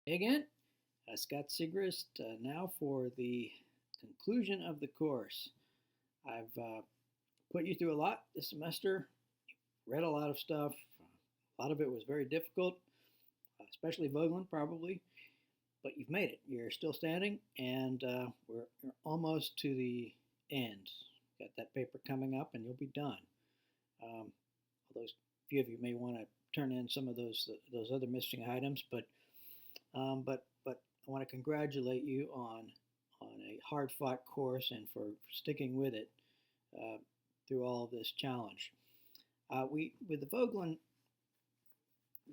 Hey again, Scott Sigrist, now for the conclusion of the course. I've put you through a lot this semester, read a lot of stuff. A lot of it was very difficult, especially Vogelin probably, but you've made it. You're still standing, and we're almost to the end. Got that paper coming up, and you'll be done. Although few of you may want to turn in some of those other missing items, but I want to congratulate you on a hard fought course and for sticking with it uh, through all of this challenge. We with the Vogelin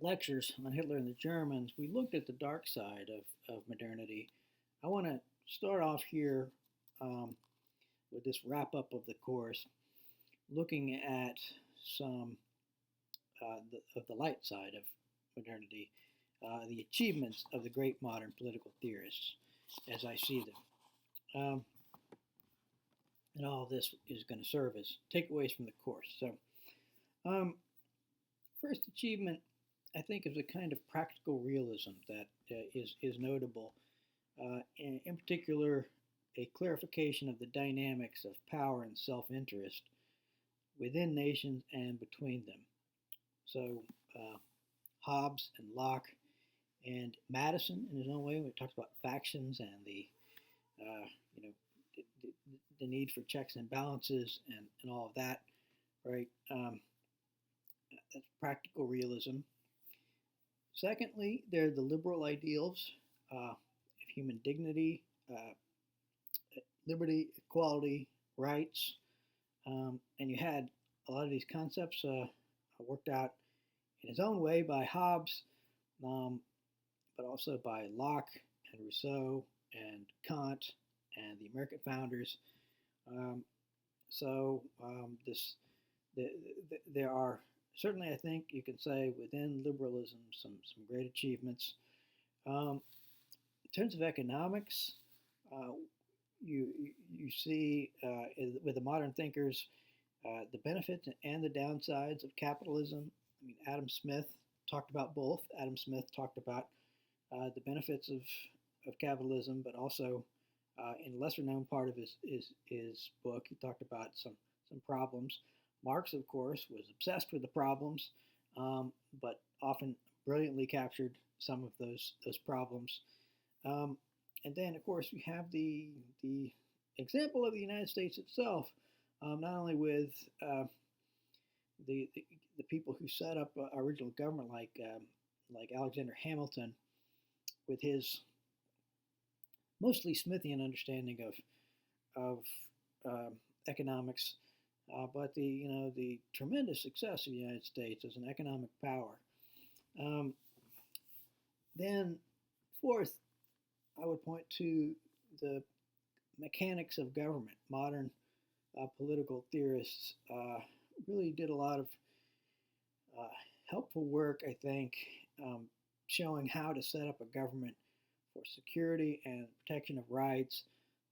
lectures on Hitler and the Germans, we looked at the dark side of modernity. I want to start off here um, with this wrap up of the course, looking at some of the light side of modernity, the achievements of the great modern political theorists as I see them. And all of this is going to serve as takeaways from the course. So, um, first achievement, I think, is a kind of practical realism that is notable. In particular, a clarification of the dynamics of power and self interest within nations and between them. So, Hobbes and Locke and Madison, in his own way, when he talks about factions and uh, you know the, the need for checks and balances and all of that, right? That's practical realism. Secondly, there are the liberal ideals of human dignity, liberty, equality, rights, and you had a lot of these concepts worked out in his own way by Hobbes, um, but also by Locke and Rousseau and Kant and the American founders. Um, there are certainly, I think, you can say within liberalism some great achievements. In terms of economics, uh, you see with the modern thinkers the benefits and the downsides of capitalism. I mean, Adam Smith talked about both. Adam Smith talked about the benefits of capitalism, but also in a lesser known part of his book, he talked about some problems. Marx, of course, was obsessed with the problems, but often brilliantly captured some of those problems. Um, and then, of course, we have the example of the United States itself, not only with the, the the people who set up original government, like Alexander Hamilton, with his mostly Smithian understanding of economics, but the tremendous success of the United States as an economic power. Um, then, fourth, I would point to the mechanics of government. Modern political theorists really did a lot of uh, helpful work, I think, um, showing how to set up a government for security and protection of rights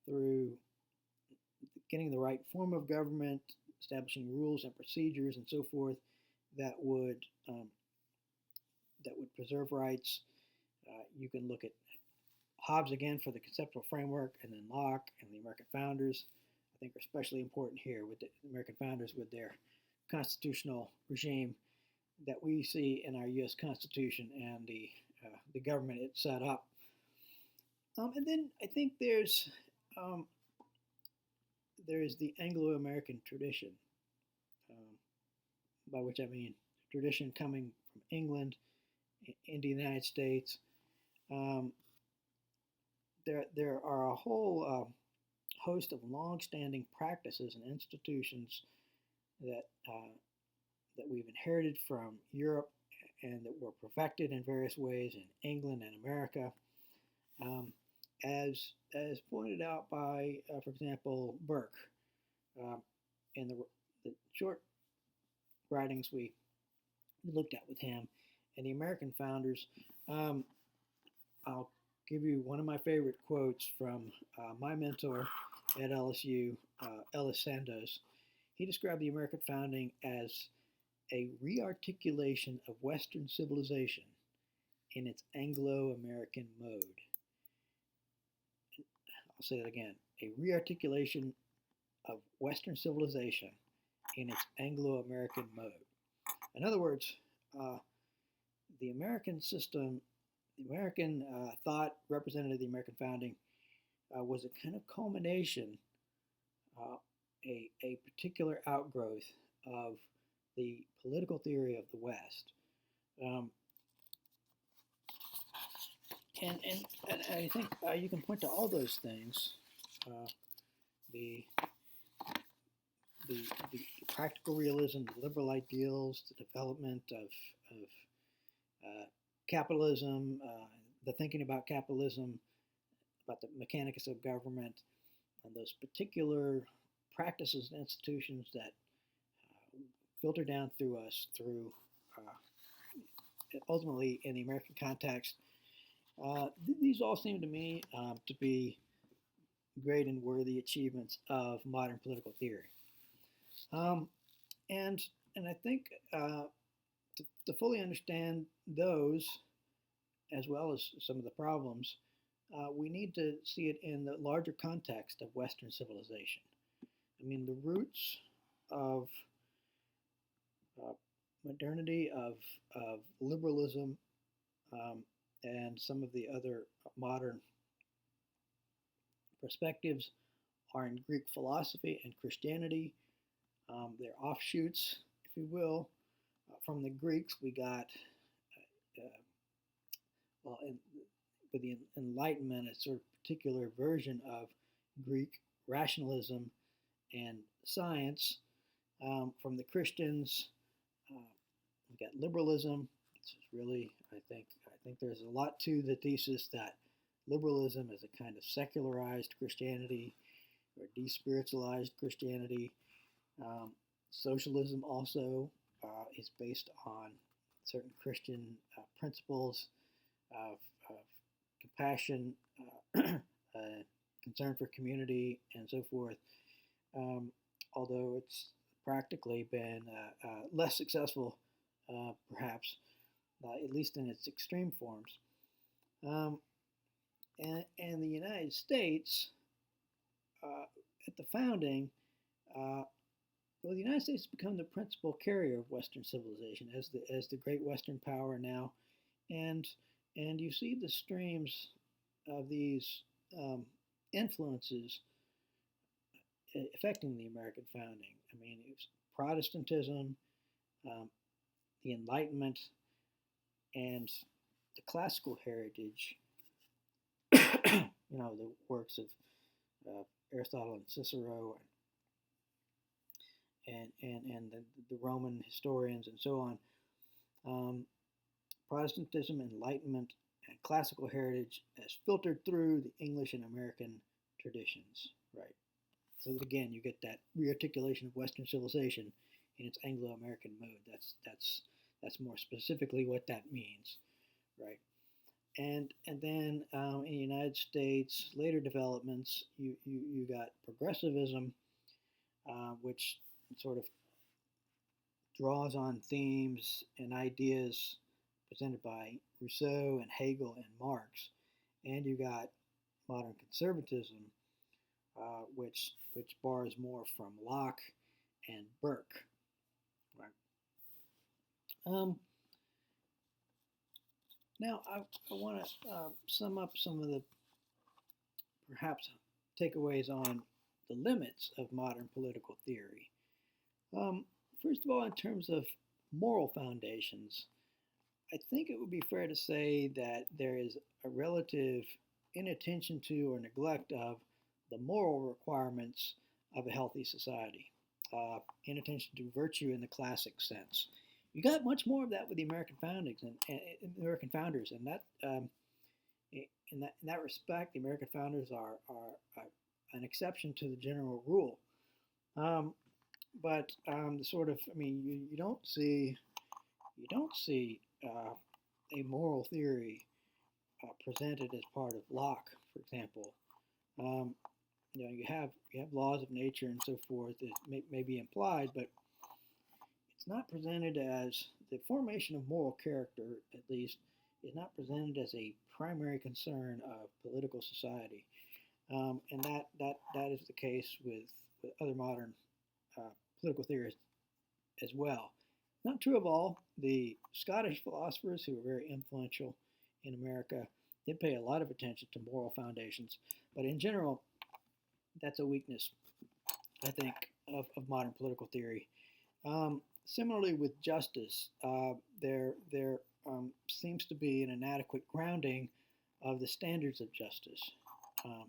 through getting the right form of government, establishing rules and procedures and so forth that would um, that would preserve rights. You can look at Hobbes again for the conceptual framework, and then Locke and the American founders. I think are especially important here with the American founders with their constitutional regime that we see in our U.S. Constitution and the government it set up. And then I think um, there's the Anglo-American tradition, um, by which I mean tradition coming from England into the United States. Um, there are a whole host of long-standing practices and institutions that that we've inherited from Europe and that were perfected in various ways in England and America. Um, as pointed out by, for example, Burke, um, in the short writings we looked at with him, and the American founders. Um, I'll give you one of my favorite quotes from my mentor at LSU, Ellis Sandoz. He described the American founding as a rearticulation of Western civilization in its Anglo-American mode. I'll say that again, a rearticulation of Western civilization in its Anglo-American mode. In other words, the American system, the American thought represented the American founding was a kind of culmination, a particular outgrowth of the political theory of the West. Um, and I think you can point to all those things, the, the, the practical realism, the liberal ideals, the development of capitalism, the thinking about capitalism, about the mechanics of government, and those particular practices and institutions that filter down through us, through ultimately in the American context. These all seem to me to be great and worthy achievements of modern political theory. And I think to fully understand those, as well as some of the problems, we need to see it in the larger context of Western civilization. I mean, the roots of modernity, of liberalism, and some of the other modern perspectives are in Greek philosophy and Christianity. They're offshoots, if you will. From the Greeks, we got, with the Enlightenment, a sort of particular version of Greek rationalism and science. From the Christians, we got liberalism. It's really, I think there's a lot to the thesis that liberalism is a kind of secularized Christianity or despiritualized Christianity. Socialism also is based on certain Christian principles of compassion, concern for community, and so forth. Although it's practically been less successful, perhaps, at least in its extreme forms. And the United States, at the founding, well, the United States has become the principal carrier of Western civilization as the great Western power now, and you see the streams of these influences affecting the American founding. I mean, it was Protestantism, the Enlightenment, and the classical heritage. You know, the works of Aristotle and Cicero, and the Roman historians, and so on. Protestantism, Enlightenment, and classical heritage has filtered through the English and American traditions, right? So that, again, you get that rearticulation of Western civilization in its Anglo-American mode. That's more specifically what that means, right? And then in the United States, later developments, you got progressivism, which sort of draws on themes and ideas presented by Rousseau and Hegel and Marx, and you got modern conservatism, which borrows more from Locke and Burke, right? Now I want to sum up some of the perhaps takeaways on the limits of modern political theory. First of all, in terms of moral foundations, I think it would be fair to say that there is a relative inattention to or neglect of the moral requirements of a healthy society, inattention to virtue in the classic sense. You got much more of that with the American foundings and American founders, and that in that respect, the American founders are an exception to the general rule. But the sort of, I mean, you don't see a moral theory presented as part of Locke, for example. You know, you have laws of nature and so forth that may be implied, but it's not presented as the formation of moral character. At least is not presented as a primary concern of political society, and that is the case with other modern political theorists as well. Not true of all. The Scottish philosophers, who were very influential in America, did pay a lot of attention to moral foundations, but in general, that's a weakness, I think, of modern political theory. Similarly, with justice, there seems to be an inadequate grounding of the standards of justice. Um,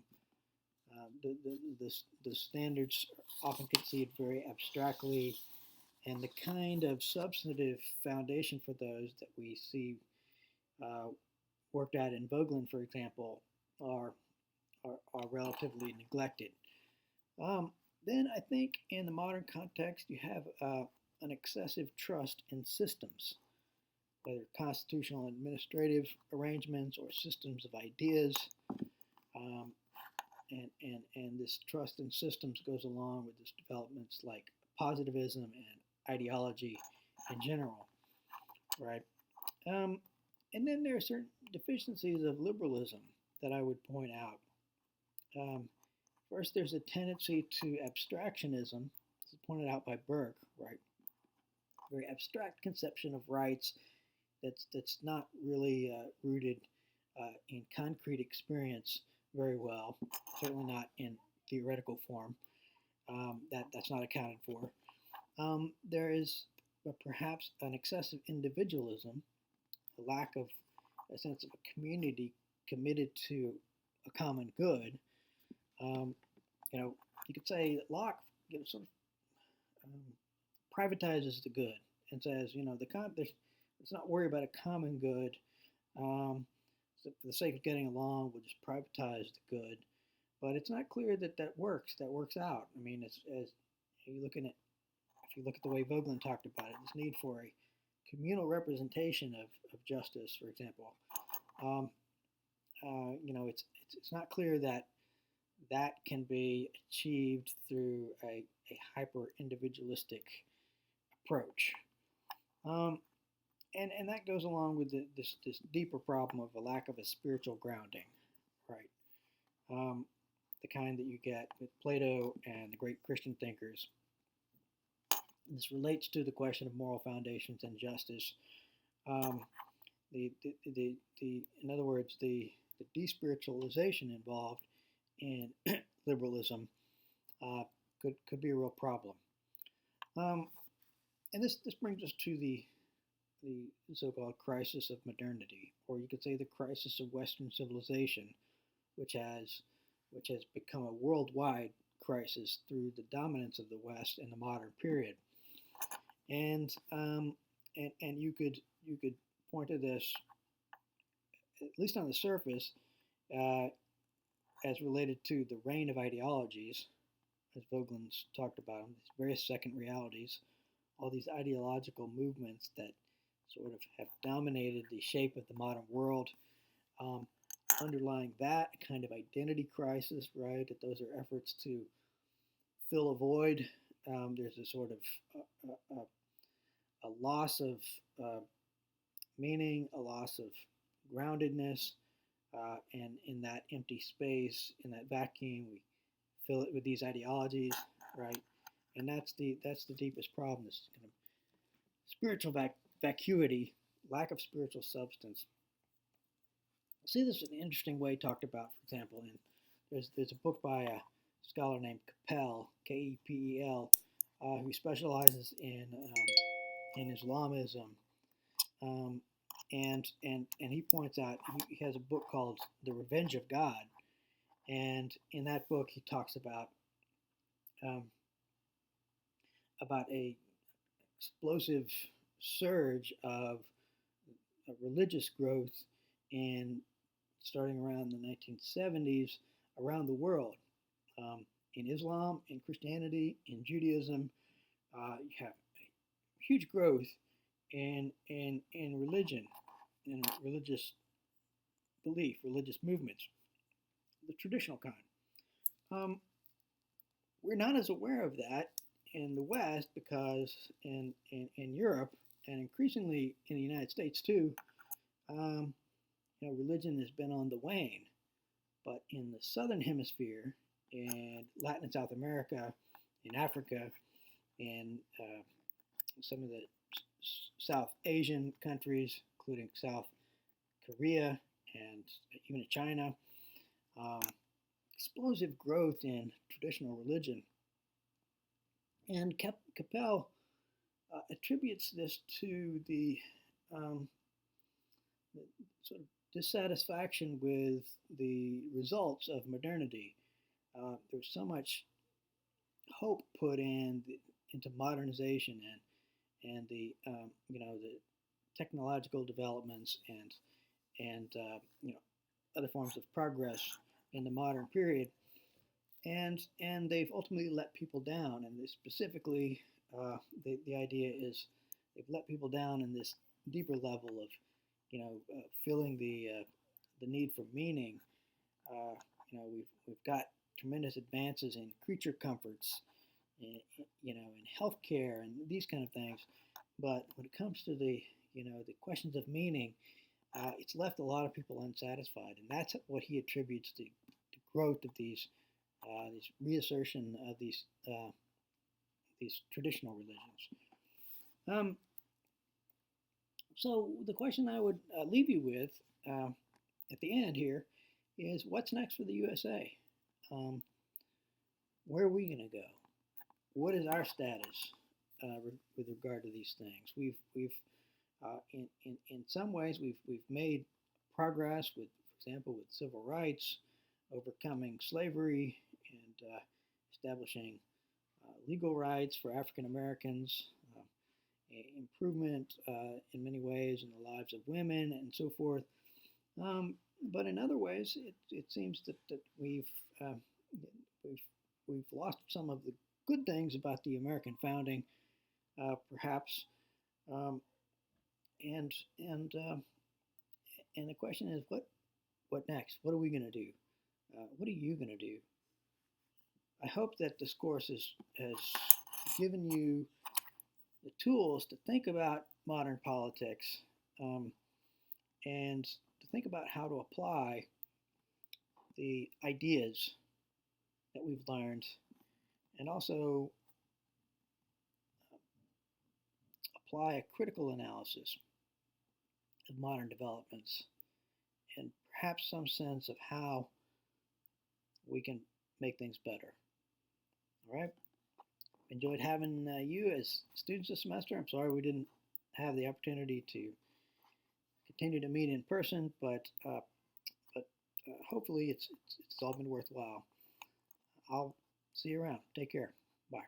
the standards often conceived very abstractly, and the kind of substantive foundation for those that we see uh, worked out in Vogelin, for example, are, are relatively neglected. Um, then I think in the modern context, you have an excessive trust in systems, whether constitutional administrative arrangements or systems of ideas. Um, and this trust in systems goes along with this developments like positivism and ideology in general, right? Um, and then there are certain deficiencies of liberalism that I would point out. Um, First, there's a tendency to abstractionism, as pointed out by Burke, right? Very abstract conception of rights that's not really rooted in concrete experience very well, certainly not in theoretical form. That's not accounted for. There is perhaps an excessive individualism, a lack of a sense of a community committed to a common good. Um, you could say that Locke sort of um, privatizes the good and says, let's not worry about a common good. So for the sake of getting along, we'll just privatize the good. But it's not clear that that works. That works out. I mean, as you looking at, if you look at the way Vogelin talked about it, this need for a communal representation of justice, for example. Um, it's not clear that that can be achieved through a hyper individualistic approach. Um, and that goes along with this deeper problem of a lack of a spiritual grounding, right? Um, the kind that you get with Plato and the great Christian thinkers. This relates to the question of moral foundations and justice. Um, in other words, the despiritualization involved in liberalism could be a real problem. And this brings us to the so-called crisis of modernity, or you could say the crisis of Western civilization, which has become a worldwide crisis through the dominance of the West in the modern period. And you could point to this, at least on the surface, as related to the reign of ideologies, as Vogelin's talked about them, these various second realities, all these ideological movements that sort of have dominated the shape of the modern world. Underlying that kind of identity crisis, right? That those are efforts to fill a void. There's a sort of a loss of meaning, a loss of groundedness, and in that empty space, in that vacuum, we fill it with these ideologies, right? And that's the deepest problem. This kind of spiritual vacuity, lack of spiritual substance. I see this in an interesting way talked about, for example, in there's a book by a scholar named Keppel, Kepel, who specializes in Islamism, and he points out he has a book called The Revenge of God, and in that book he talks about a explosive surge of religious growth in starting around the 1970s around the world. In Islam, in Christianity, in Judaism, you have huge growth in religion, in religious belief, religious movements, the traditional kind. We're not as aware of that in the West because in Europe and increasingly in the United States too, religion has been on the wane. But in the southern hemisphere, in Latin and South America, in Africa, in some of the South Asian countries, including South Korea and even China, um, explosive growth in traditional religion. And Capel attributes this to um, the sort of dissatisfaction with the results of modernity. There's so much hope put into modernization and the the technological developments and other forms of progress in the modern period, and they've ultimately let people down. And specifically, the idea is they've let people down in this deeper level of feeling the need for meaning. We've got tremendous advances in creature comforts, in healthcare and these kind of things. But when it comes to the questions of meaning, it's left a lot of people unsatisfied, and that's what he attributes to the growth of these reassertion of these traditional religions. So the question I would leave you with at the end here is, what's next for the USA? Where are we going to go? What is our status with regard to these things? We've in some ways we've made progress with, for example, with civil rights, overcoming slavery, and establishing legal rights for African Americans, improvement in many ways in the lives of women, and so forth. But in other ways, it seems that we've lost some of the good things about the American founding, perhaps. And the question is, what next? What are we going to do? What are you going to do? I hope that this course has given you the tools to think about modern politics, and to think about how to apply the ideas that we've learned, and also apply a critical analysis of modern developments, and perhaps some sense of how we can make things better. All right. Enjoyed having you as students this semester. I'm sorry we didn't have the opportunity to continue to meet in person, but hopefully it's all been worthwhile. I'll see you around. Take care. Bye.